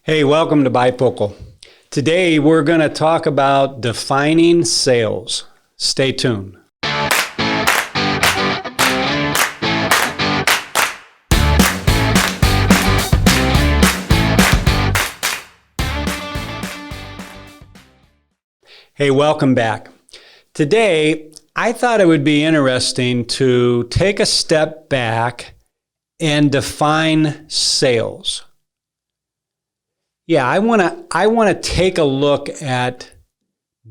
Hey, welcome to Bifocal. Today we're going to talk about defining sales. Stay tuned. Hey, welcome back. Today, I thought it would be interesting to take a step back and define sales. Yeah, I want to take a look at,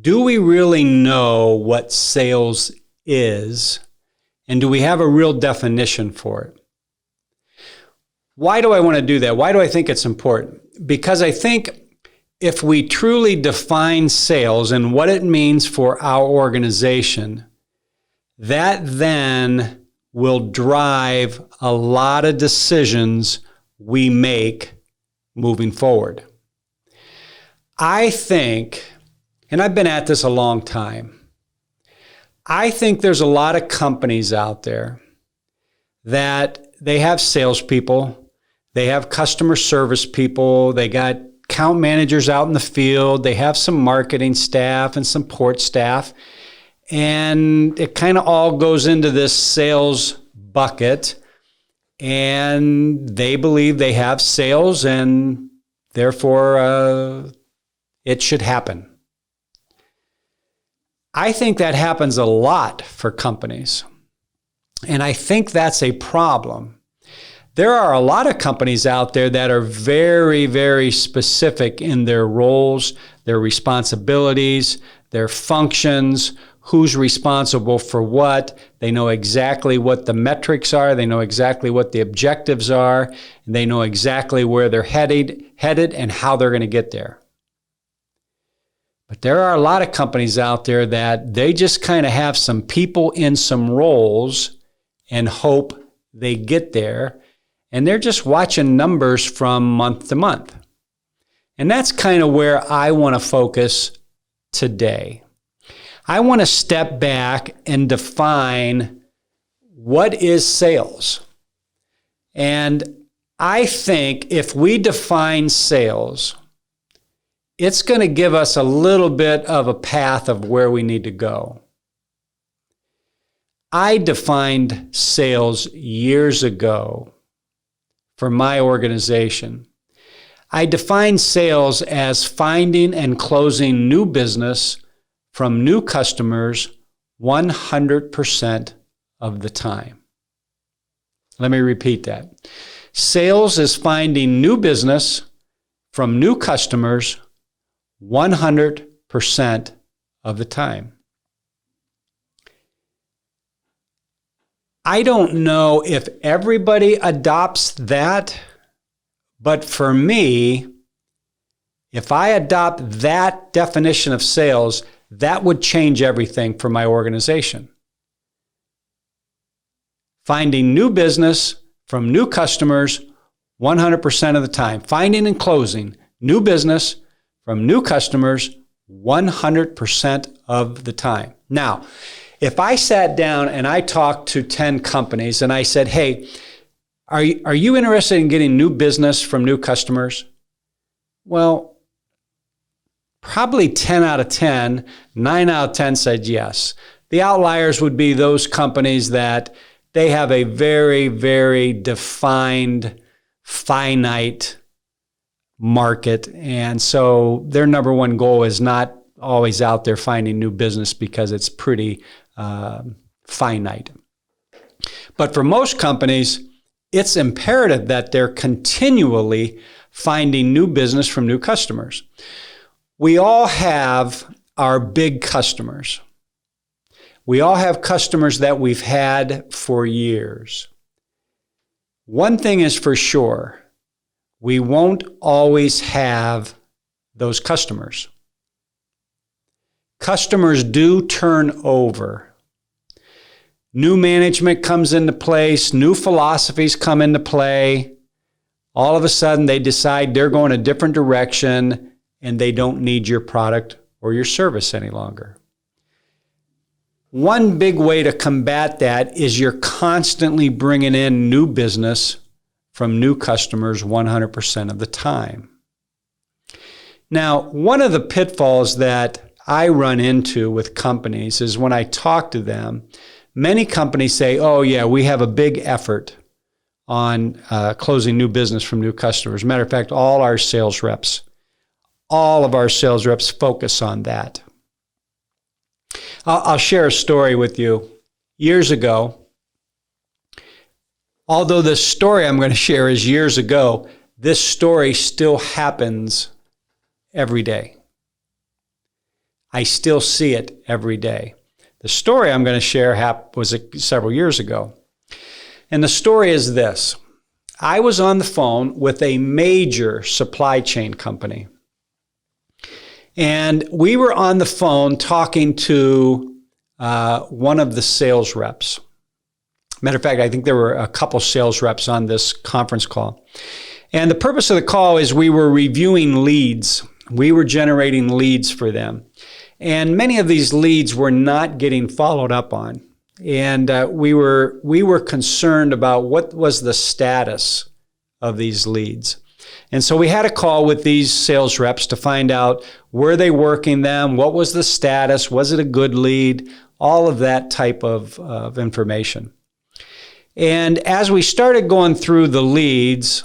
do we really know what sales is, and do we have a real definition for it? Why do I want to do that? Why do I think it's important? Because I think if we truly define sales and what it means for our organization, that then will drive a lot of decisions we make moving forward. I think, and I've been at this a long time, I think there's a lot of companies out there that they have salespeople, they have customer service people, they got account managers out in the field, they have some marketing staff and support staff, and it kind of all goes into this sales bucket. And they believe they have sales and therefore it should happen. I think that happens a lot for companies. And I think that's a problem. There are a lot of companies out there that are very, very specific in their roles, their responsibilities, their functions, who's responsible for what. They know exactly what the metrics are. They know exactly what the objectives are. And they know exactly where they're headed and how they're going to get there. But there are a lot of companies out there that they just kind of have some people in some roles and hope they get there. And they're just watching numbers from month to month. And that's kind of where I want to focus today. I want to step back and define what is sales. And I think if we define sales, it's going to give us a little bit of a path of where we need to go. I defined sales years ago for my organization. I defined sales as finding and closing new business from new customers 100% of the time. Let me repeat that. Sales is finding new business from new customers 100% of the time. I don't know if everybody adopts that, but for me, if I adopt that definition of sales, that would change everything for my organization. Finding new business from new customers 100% of the time. Finding and closing new business from new customers 100% of the time. Now, if I sat down and I talked to 10 companies and I said, hey, are you interested in getting new business from new customers? Well, probably 10 out of 10, 9 out of 10 said yes. The outliers would be those companies that they have a very, very defined, finite market. And so their number one goal is not always out there finding new business because it's pretty finite. But for most companies, it's imperative that they're continually finding new business from new customers. We all have our big customers. We all have customers that we've had for years. One thing is for sure, we won't always have those customers. Customers do turn over. New management comes into place, new philosophies come into play. All of a sudden, they decide they're going a different direction and they don't need your product or your service any longer. One big way to combat that is you're constantly bringing in new business from new customers 100% of the time. Now, one of the pitfalls that I run into with companies is when I talk to them, many companies say, oh yeah, we have a big effort on closing new business from new customers. Matter of fact, all of our sales reps focus on that. I'll share a story with you. Years ago, although the story I'm going to share is years ago, this story still happens every day. I still see it every day. The story I'm going to share was several years ago. And the story is this. I was on the phone with a major supply chain company. And we were on the phone talking to one of the sales reps. Matter of fact, I think there were a couple sales reps on this conference call. And the purpose of the call is we were reviewing leads. We were generating leads for them. And many of these leads were not getting followed up on. And we were concerned about what was the status of these leads. And so we had a call with these sales reps to find out, were they working them? What was the status? Was it a good lead? All of that type of information. And as we started going through the leads,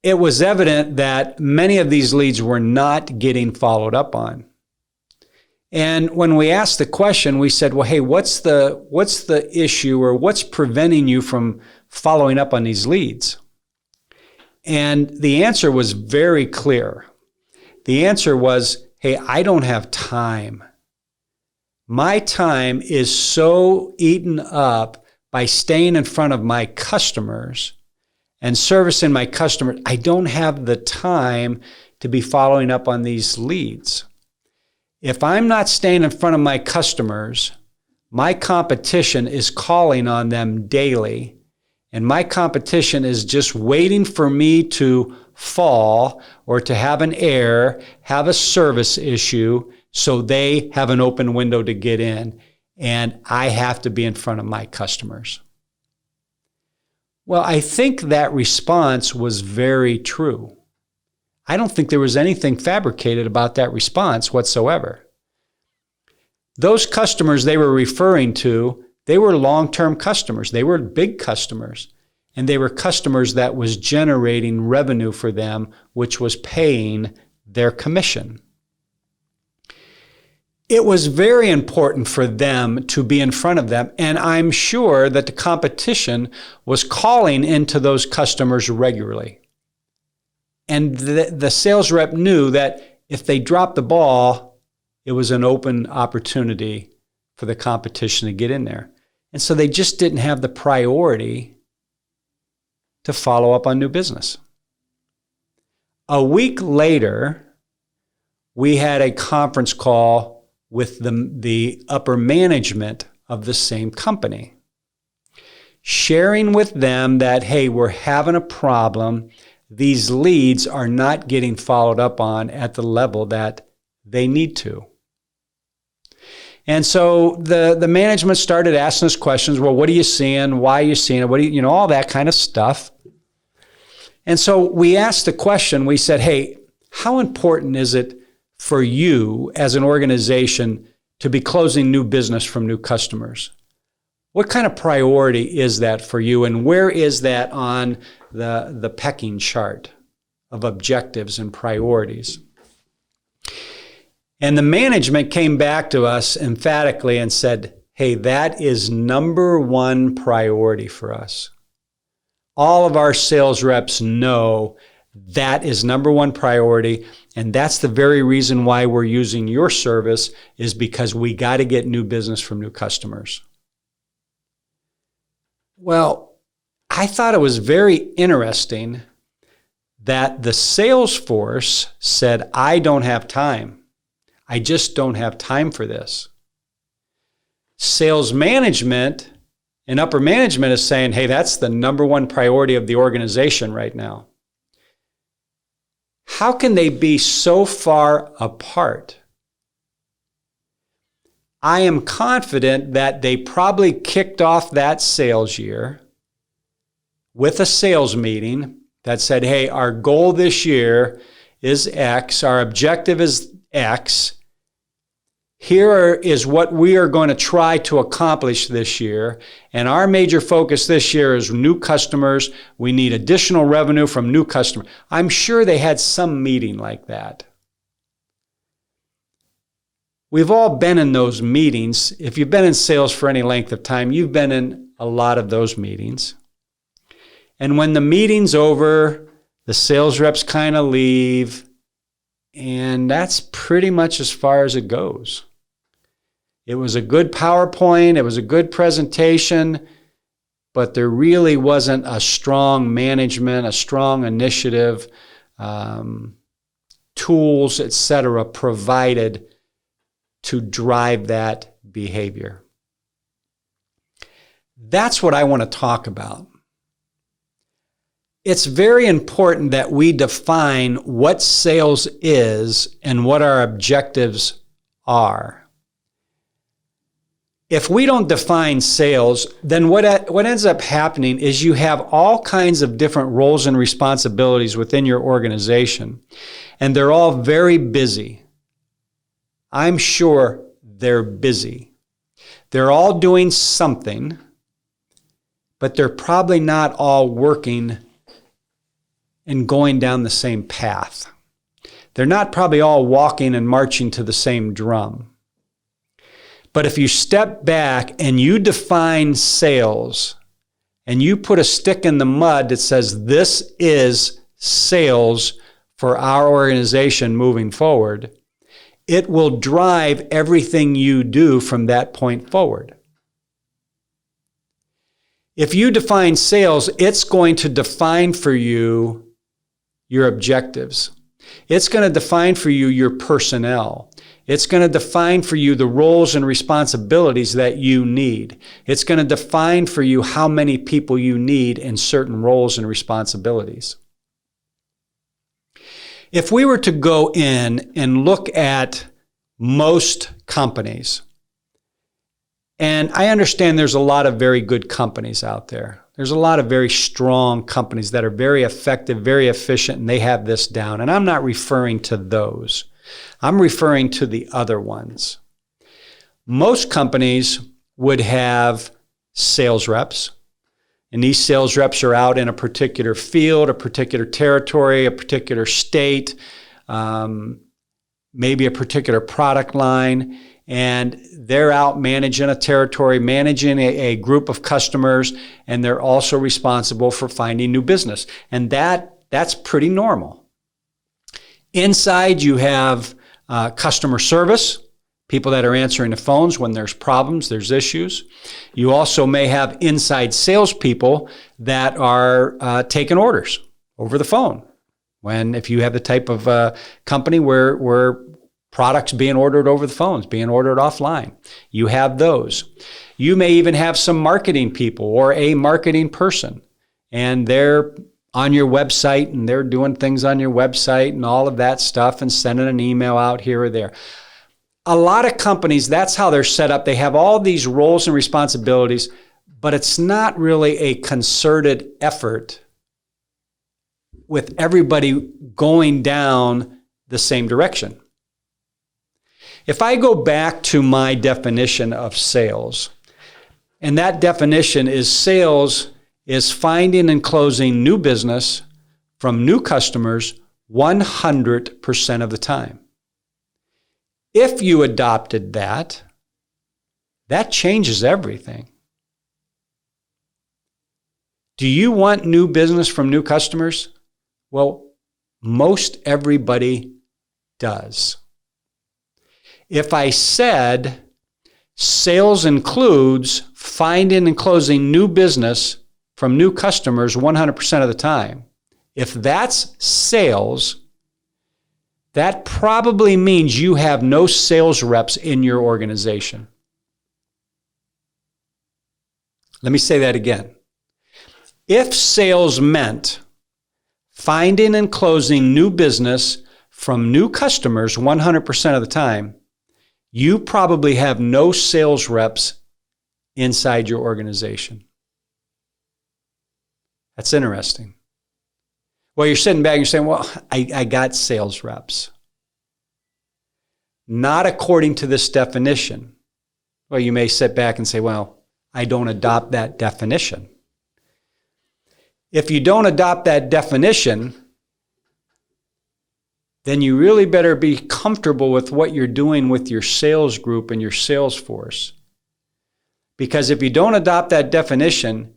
it was evident that many of these leads were not getting followed up on. And when we asked the question, we said, well, hey, what's the issue, or what's preventing you from following up on these leads? And the answer was very clear. The answer was, hey, I don't have time. My time is so eaten up by staying in front of my customers and servicing my customers. I don't have the time to be following up on these leads. If I'm not staying in front of my customers, my competition is calling on them daily, and my competition is just waiting for me to fall or to have an error, have a service issue, so they have an open window to get in, and I have to be in front of my customers. Well, I think that response was very true. I don't think there was anything fabricated about that response whatsoever. Those customers they were referring to, they were long-term customers. They were big customers. And they were customers that was generating revenue for them, which was paying their commission. It was very important for them to be in front of them. And I'm sure that the competition was calling into those customers regularly. And the sales rep knew that if they dropped the ball, it was an open opportunity for the competition to get in there. And so they just didn't have the priority to follow up on new business. A week later, we had a conference call with the upper management of the same company, sharing with them that, hey, we're having a problem. These leads are not getting followed up on at the level that they need to. And so the management started asking us questions. Well, what are you seeing? Why are you seeing it? What do you all that kind of stuff. And so we asked the question, we said, hey, how important is it for you as an organization to be closing new business from new customers? What kind of priority is that for you? And where is that on the pecking chart of objectives and priorities? And the management came back to us emphatically and said, hey, that is number one priority for us. All of our sales reps know that is number one priority, and that's the very reason why we're using your service, is because we got to get new business from new customers. Well, I thought it was very interesting that the sales force said, I don't have time. I just don't have time for this. Sales management and upper management is saying, hey, that's the number one priority of the organization right now. How can they be so far apart? I am confident that they probably kicked off that sales year with a sales meeting that said, hey, our goal this year is X. Our objective is X. Here is what we are going to try to accomplish this year. And our major focus this year is new customers. We need additional revenue from new customers. I'm sure they had some meeting like that. We've all been in those meetings. If you've been in sales for any length of time, you've been in a lot of those meetings. And when the meeting's over, the sales reps kind of leave, and that's pretty much as far as it goes. It was a good PowerPoint, it was a good presentation, but there really wasn't a strong management, a strong initiative, tools, etc., provided to drive that behavior. That's what I want to talk about. It's very important that we define what sales is and what our objectives are. If we don't define sales, then what ends up happening is you have all kinds of different roles and responsibilities within your organization, and they're all very busy. I'm sure they're busy. They're all doing something, but they're probably not all working and going down the same path. They're not probably all walking and marching to the same drum. But if you step back and you define sales and you put a stick in the mud that says this is sales for our organization moving forward, it will drive everything you do from that point forward. If you define sales, it's going to define for you your objectives. It's going to define for you your personnel. It's going to define for you the roles and responsibilities that you need. It's going to define for you how many people you need in certain roles and responsibilities. If we were to go in and look at most companies, and I understand there's a lot of very good companies out there. There's a lot of very strong companies that are very effective, very efficient, and they have this down. And I'm not referring to those. I'm referring to the other ones. Most companies would have sales reps, and these sales reps are out in a particular field, a particular territory, a particular state, maybe a particular product line, and they're out managing a territory, managing a group of customers, and they're also responsible for finding new business. And that's pretty normal. Inside, you have customer service, people that are answering the phones when there's problems, there's issues. You also may have inside salespeople that are taking orders over the phone. If you have the type of company where products being ordered over the phones, being ordered offline, you have those. You may even have some marketing people or a marketing person, and they're on your website and they're doing things on your website and all of that stuff and sending an email out here or there. A lot of companies, that's how they're set up. They have all these roles and responsibilities, but it's not really a concerted effort with everybody going down the same direction. If I go back to my definition of sales, and that definition is sales is finding and closing new business from new customers 100% of the time. If you adopted that, that changes everything. Do you want new business from new customers? Well, most everybody does. If I said sales includes finding and closing new business from new customers 100% of the time, if that's sales, that probably means you have no sales reps in your organization. Let me say that again. If sales meant finding and closing new business from new customers 100% of the time, you probably have no sales reps inside your organization. That's interesting. Well, you're sitting back and you're saying, well, I got sales reps. Not according to this definition. Well, you may sit back and say, well, I don't adopt that definition. If you don't adopt that definition, then you really better be comfortable with what you're doing with your sales group and your sales force. Because if you don't adopt that definition,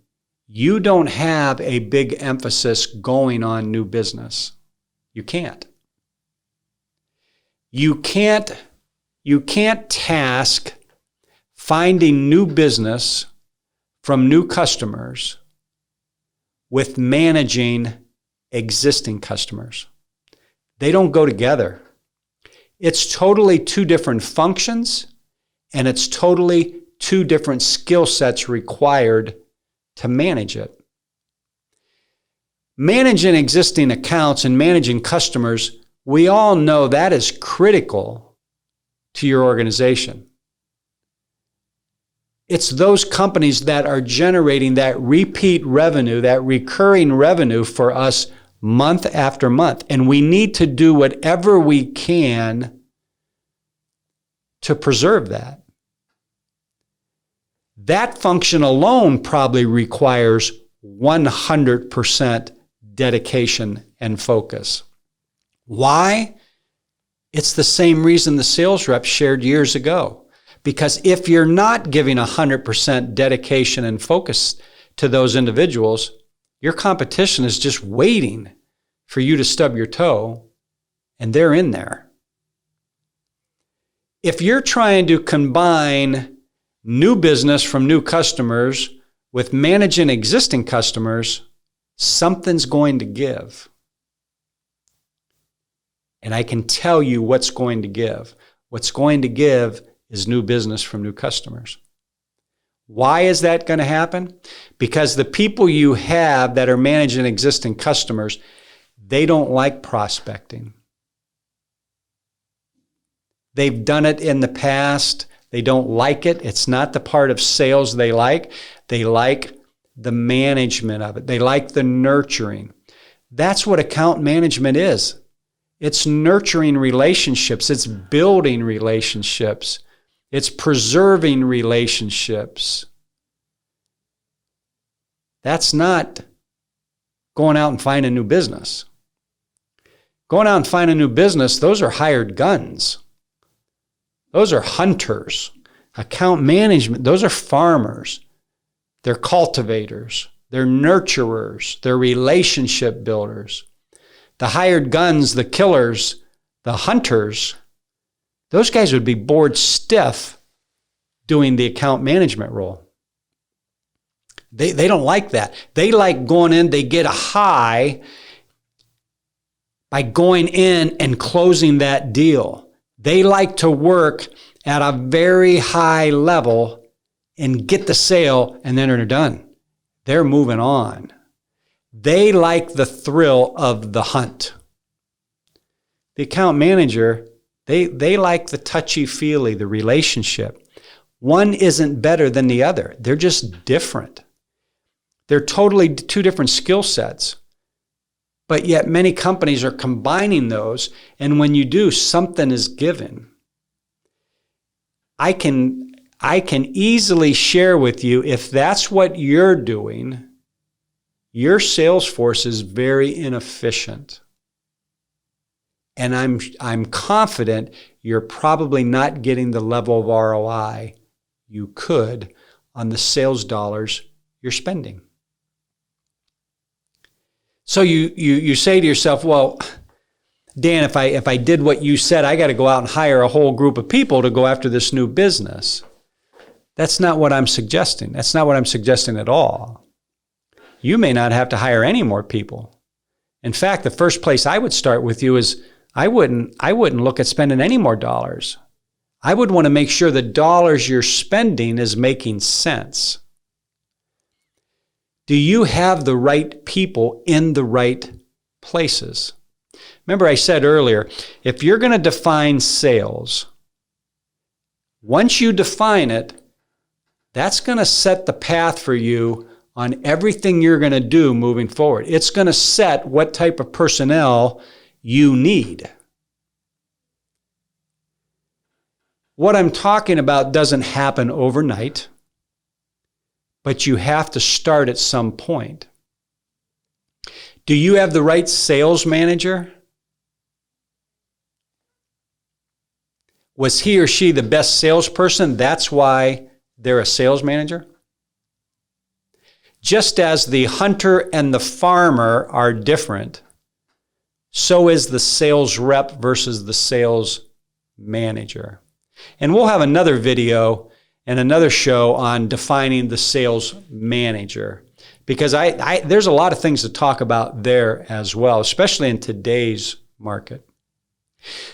you don't have a big emphasis going on new business. You can't. You can't task finding new business from new customers with managing existing customers. They don't go together. It's totally two different functions, and it's totally two different skill sets required to manage it. Managing existing accounts and managing customers, we all know that is critical to your organization. It's those companies that are generating that repeat revenue, that recurring revenue for us month after month. And we need to do whatever we can to preserve that. That function alone probably requires 100% dedication and focus. Why? It's the same reason the sales rep shared years ago. Because if you're not giving 100% dedication and focus to those individuals, your competition is just waiting for you to stub your toe, and they're in there. If you're trying to combine new business from new customers with managing existing customers, something's going to give. And I can tell you what's going to give. What's going to give is new business from new customers. Why is that going to happen? Because the people you have that are managing existing customers, they don't like prospecting. They've done it in the past. They don't like it. It's not the part of sales they like. They like the management of it. They like the nurturing. That's what account management is. It's nurturing relationships. It's building relationships. It's preserving relationships. That's not going out and finding new business. Going out and finding new business, those are hired guns. Those are hunters. Account management, those are farmers. They're cultivators. They're nurturers. They're relationship builders. The hired guns, the killers, the hunters, those guys would be bored stiff doing the account management role. They don't like that. They like going in, they get a high by going in and closing that deal. They like to work at a very high level and get the sale, and then they're done. They're moving on. They like the thrill of the hunt. The account manager, they like the touchy-feely, the relationship. One isn't better than the other. They're just different. They're totally two different skill sets. But yet many companies are combining those, and when you do, something is given. I can easily share with you, if that's what you're doing, your sales force is very inefficient. And I'm confident you're probably not getting the level of ROI you could on the sales dollars you're spending. So you say to yourself, well, Dan, if I did what you said, I got to go out and hire a whole group of people to go after this new business. That's not what I'm suggesting. That's not what I'm suggesting at all. You may not have to hire any more people. In fact, the first place I would start with you is I wouldn't look at spending any more dollars. I would want to make sure the dollars you're spending is making sense. Do you have the right people in the right places? Remember I said earlier, if you're going to define sales, once you define it, that's going to set the path for you on everything you're going to do moving forward. It's going to set what type of personnel you need. What I'm talking about doesn't happen overnight, but you have to start at some point. Do you have the right sales manager? Was he or she the best salesperson? That's why they're a sales manager? Just as the hunter and the farmer are different, so is the sales rep versus the sales manager. And we'll have another video and another show on defining the sales manager, because there's a lot of things to talk about there as well, especially in today's market.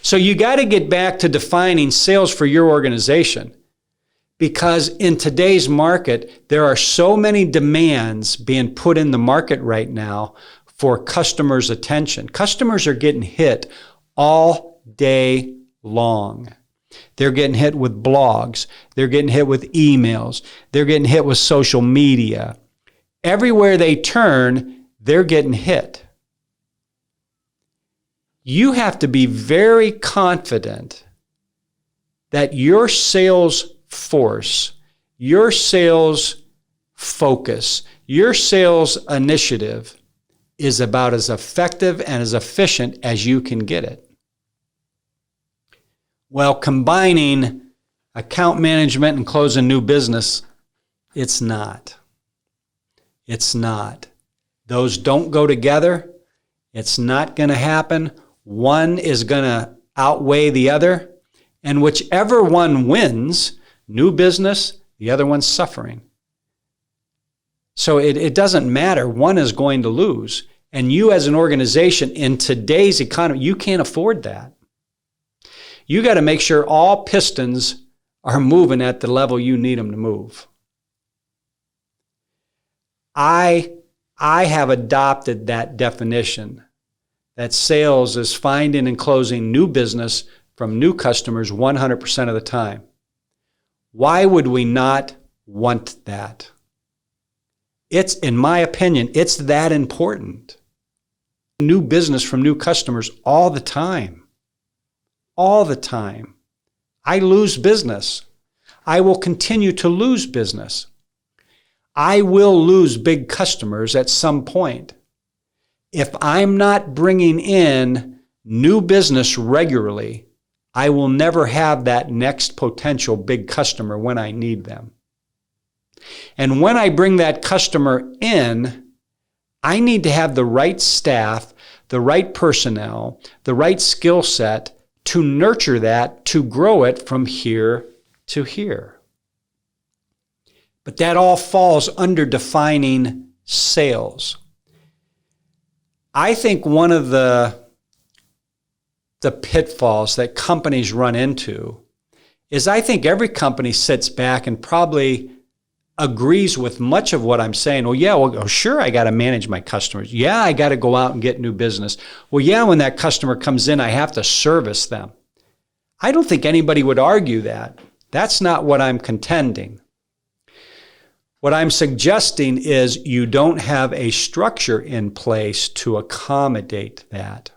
So you got to get back to defining sales for your organization, because in today's market, there are so many demands being put in the market right now for customers' attention. Customers are getting hit all day long. They're getting hit with blogs. They're getting hit with emails. They're getting hit with social media. Everywhere they turn, they're getting hit. You have to be very confident that your sales force, your sales focus, your sales initiative is about as effective and as efficient as you can get it. Well, combining account management and closing new business, it's not. It's not. Those don't go together. It's not going to happen. One is going to outweigh the other. And whichever one wins, new business, the other one's suffering. So it doesn't matter. One is going to lose. And you as an organization in today's economy, you can't afford that. You got to make sure all pistons are moving at the level you need them to move. I have adopted that definition, that sales is finding and closing new business from new customers 100% of the time. Why would we not want that? It's, in my opinion, it's that important. New business from new customers all the time. All the time. I lose business. I will continue to lose business. I will lose big customers at some point. If I'm not bringing in new business regularly, I will never have that next potential big customer when I need them. And when I bring that customer in, I need to have the right staff, the right personnel, the right skill set to nurture that, to grow it from here to here. But that all falls under defining sales. I think one of the pitfalls that companies run into is I think every company sits back and probably agrees with much of what I'm saying. Well, sure, I got to manage my customers. Yeah, I got to go out and get new business. Well, yeah, when that customer comes in, I have to service them. I don't think anybody would argue that. That's not what I'm contending. What I'm suggesting is you don't have a structure in place to accommodate that.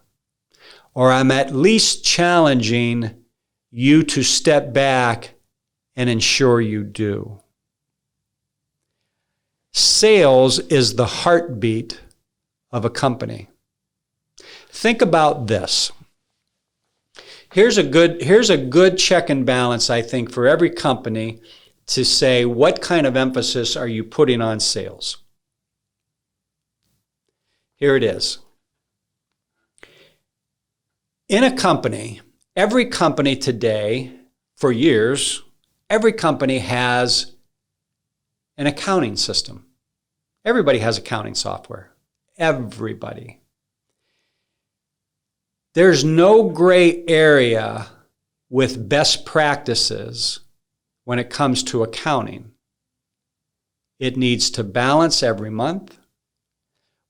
Or I'm at least challenging you to step back and ensure you do. Sales is the heartbeat of a company. Think about this. Here's a good check and balance, I think, for every company to say, what kind of emphasis are you putting on sales? Here it is. In a company, every company today, for years, every company has an accounting system. Everybody has accounting software. Everybody. There's no gray area with best practices when it comes to accounting. It needs to balance every month.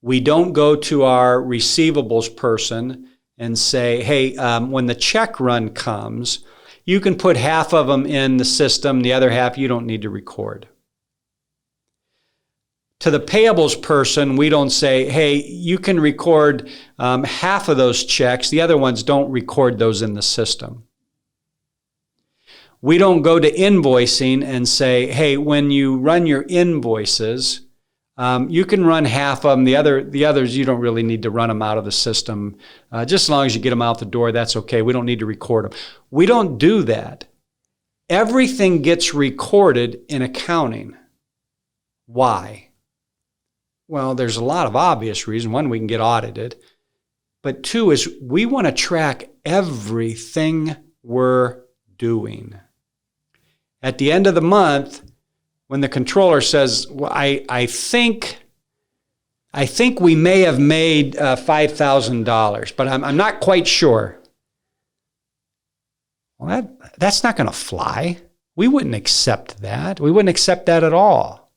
We don't go to our receivables person and say, hey, when the check run comes, you can put half of them in the system, the other half you don't need to record. To the payables person, we don't say, hey, you can record half of those checks. The other ones, don't record those in the system. We don't go to invoicing and say, hey, when you run your invoices, you can run half of them. The others, you don't really need to run them out of the system. Just as long as you get them out the door, that's okay. We don't need to record them. We don't do that. Everything gets recorded in accounting. Why? Well, there's a lot of obvious reasons. One, we can get audited. But two is we want to track everything we're doing. At the end of the month, when the controller says, well, I think we may have made $5,000, but I'm not quite sure. Well, that's not going to fly. We wouldn't accept that. We wouldn't accept that at all.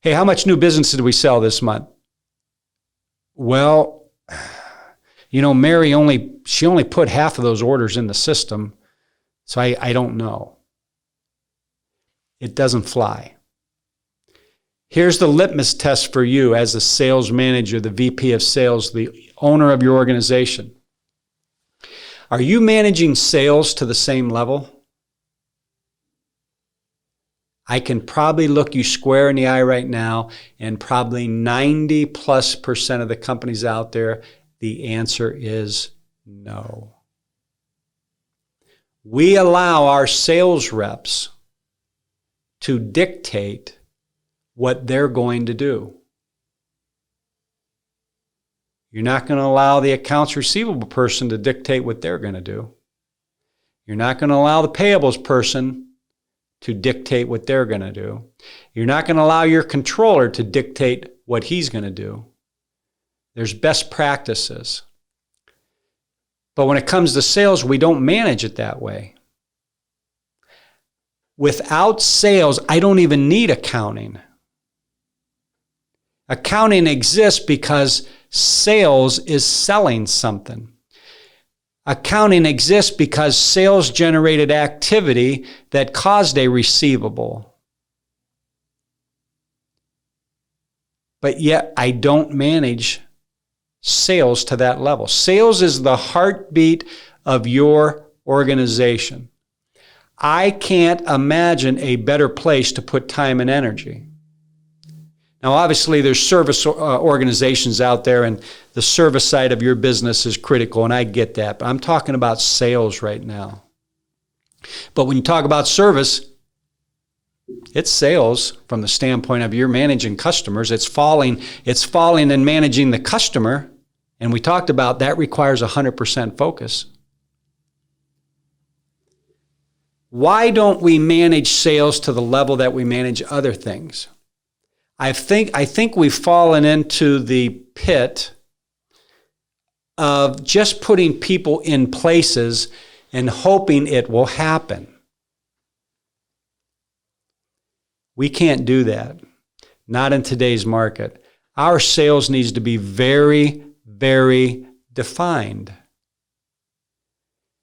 Hey, how much new business did we sell this month? Well, Mary only put half of those orders in the system, so I don't know. It doesn't fly. Here's the litmus test for you as a sales manager, the VP of sales, the owner of your organization. Are you managing sales to the same level? I can probably look you square in the eye right now, and probably 90+% of the companies out there, the answer is no. We allow our sales reps to dictate what they're going to do. You're not going to allow the accounts receivable person to dictate what they're going to do. You're not going to allow the payables person to dictate what they're going to do. You're not going to allow your controller to dictate what he's going to do. There's best practices. But when it comes to sales, we don't manage it that way. Without sales, I don't even need accounting. Accounting exists because sales is selling something. Accounting exists because sales generated activity that caused a receivable. But yet I don't manage sales to that level. Sales is the heartbeat of your organization. I can't imagine a better place to put time and energy. Now, obviously, there's service organizations out there, and the service side of your business is critical, and I get that. But I'm talking about sales right now. But when you talk about service, it's sales from the standpoint of you're managing customers. It's falling in managing the customer, and we talked about that requires 100% focus. Why don't we manage sales to the level that we manage other things? I think we've fallen into the pit of just putting people in places and hoping it will happen. We can't do that. Not in today's market. Our sales needs to be very, very defined.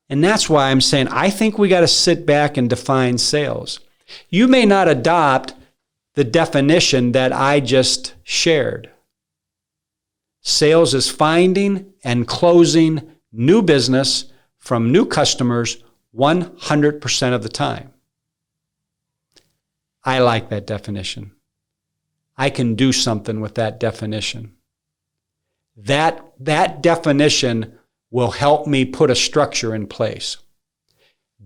And that's why I'm saying I think we got to sit back and define sales. You may not adopt the definition that I just shared. Sales is finding and closing new business from new customers 100% of the time. I like that definition. I can do something with that definition. That definition will help me put a structure in place.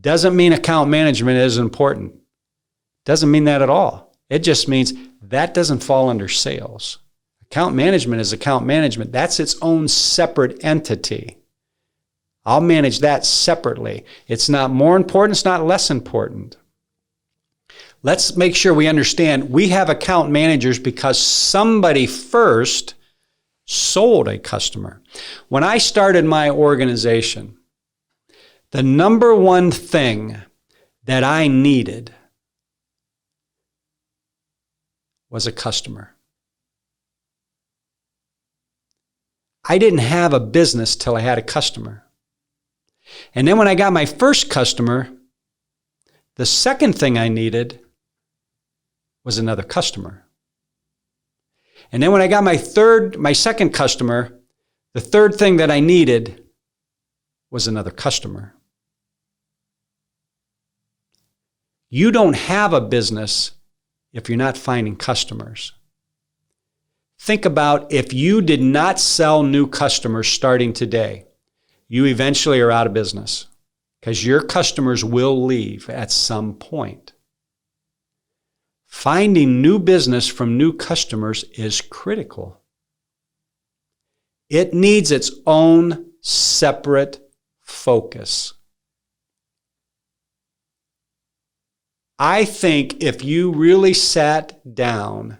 Doesn't mean account management is important. Doesn't mean that at all. It just means that doesn't fall under sales. Account management is account management. That's its own separate entity. I'll manage that separately. It's not more important. It's not less important. Let's make sure we understand we have account managers because somebody first sold a customer. When I started my organization, the number one thing that I needed was a customer. I didn't have a business till I had a customer. And then when I got my first customer, the second thing I needed was another customer. And then when I got my second customer, the third thing that I needed was another customer. You don't have a business if you're not finding customers. Think about if you did not sell new customers starting today, you eventually are out of business because your customers will leave at some point. Finding new business from new customers is critical. It needs its own separate focus. I think if you really sat down,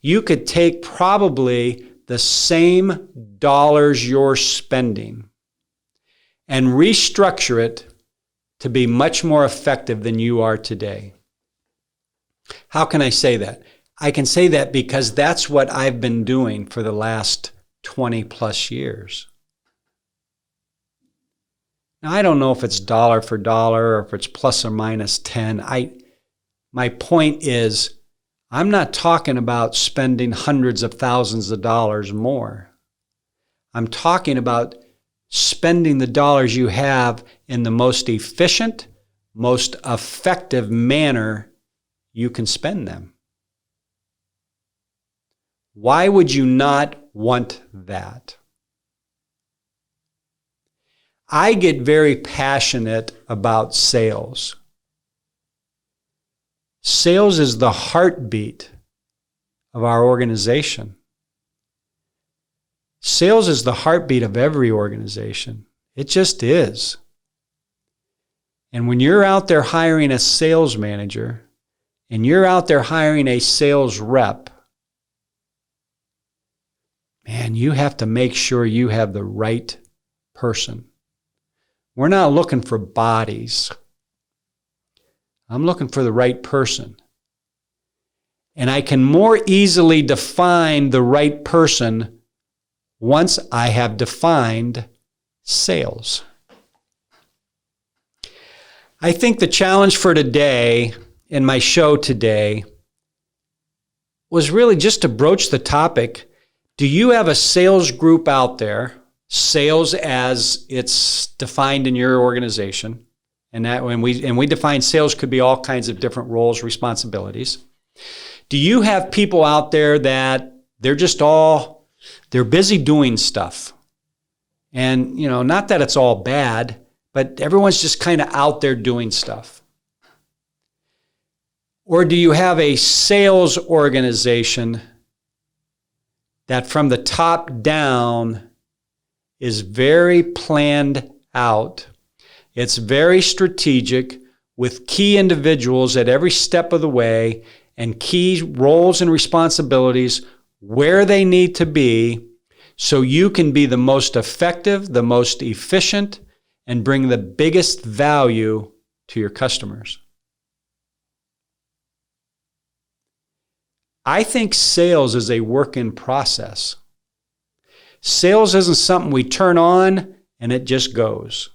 you could take probably the same dollars you're spending and restructure it to be much more effective than you are today. How can I say that? I can say that because that's what I've been doing for the last 20 plus years. Now, I don't know if it's dollar for dollar or if it's plus or minus 10. My point is, I'm not talking about spending hundreds of thousands of dollars more. I'm talking about spending the dollars you have in the most efficient, most effective manner you can spend them. Why would you not want that? I get very passionate about sales. Sales is the heartbeat of our organization. Sales is the heartbeat of every organization. It just is. And when you're out there hiring a sales manager and you're out there hiring a sales rep, man, you have to make sure you have the right person. We're not looking for bodies. I'm looking for the right person. And I can more easily define the right person once I have defined sales. I think the challenge for today, in my show today, was really just to broach the topic. Do you have a sales group out there, sales as it's defined in your organization? And that when we define sales could be all kinds of different roles, responsibilities. Do you have people out there that they're busy doing stuff? And, not that it's all bad, but everyone's just kind of out there doing stuff. Or do you have a sales organization that from the top down is very planned out? It's very strategic with key individuals at every step of the way and key roles and responsibilities where they need to be so you can be the most effective, the most efficient, and bring the biggest value to your customers. I think sales is a work in process. Sales isn't something we turn on and it just goes.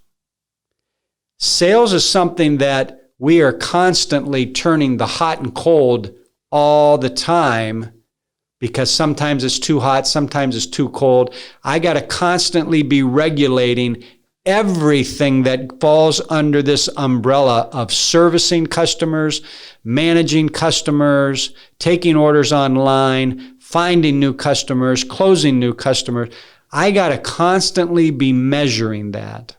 Sales is something that we are constantly turning the hot and cold all the time because sometimes it's too hot, sometimes it's too cold. I got to constantly be regulating everything that falls under this umbrella of servicing customers, managing customers, taking orders online, finding new customers, closing new customers. I got to constantly be measuring that.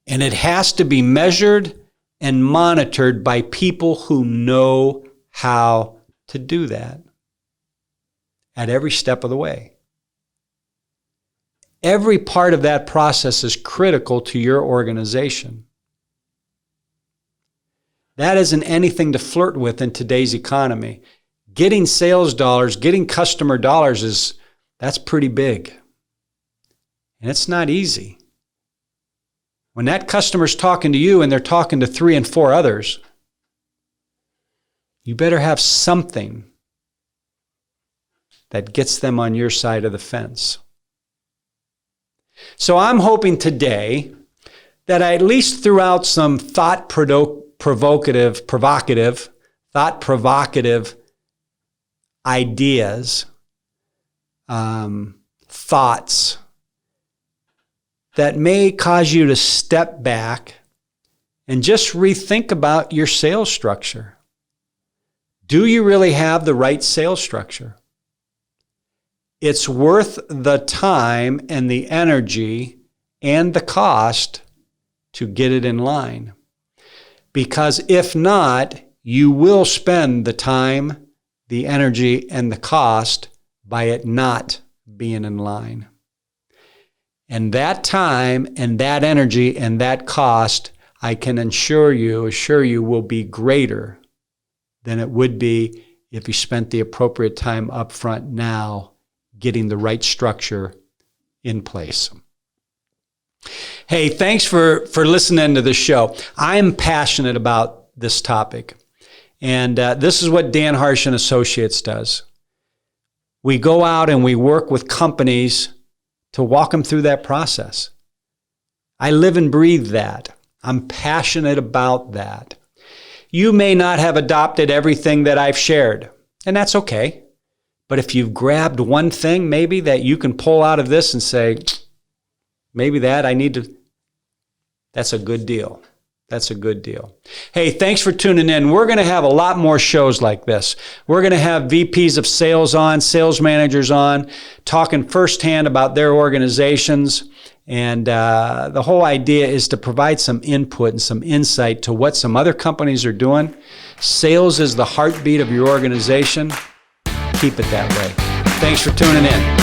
And it has to be measured and monitored by people who know how to do that at every step of the way. Every part of that process is critical to your organization. That isn't anything to flirt with in today's economy. Getting sales dollars, getting customer dollars that's pretty big. And it's not easy. When that customer's talking to you and they're talking to 3 and 4 others, you better have something that gets them on your side of the fence. So I'm hoping today that I at least threw out some thought-provocative ideas, thoughts that may cause you to step back and just rethink about your sales structure. Do you really have the right sales structure? It's worth the time and the energy and the cost to get it in line. Because if not, you will spend the time, the energy, and the cost by it not being in line. And that time and that energy and that cost, I can assure you will be greater than it would be if you spent the appropriate time up front now getting the right structure in place. Hey, thanks for listening to the show. I'm passionate about this topic. And this is what Dan Harsh and Associates does. We go out and we work with companies to walk them through that process. I live and breathe that. I'm passionate about that. You may not have adopted everything that I've shared, and that's okay. But if you've grabbed one thing maybe that you can pull out of this and say, maybe that's a good deal. That's a good deal. Hey, thanks for tuning in. We're going to have a lot more shows like this. We're going to have VPs of sales on, sales managers on, talking firsthand about their organizations. And the whole idea is to provide some input and some insight to what some other companies are doing. Sales is the heartbeat of your organization. Keep it that way. Thanks for tuning in.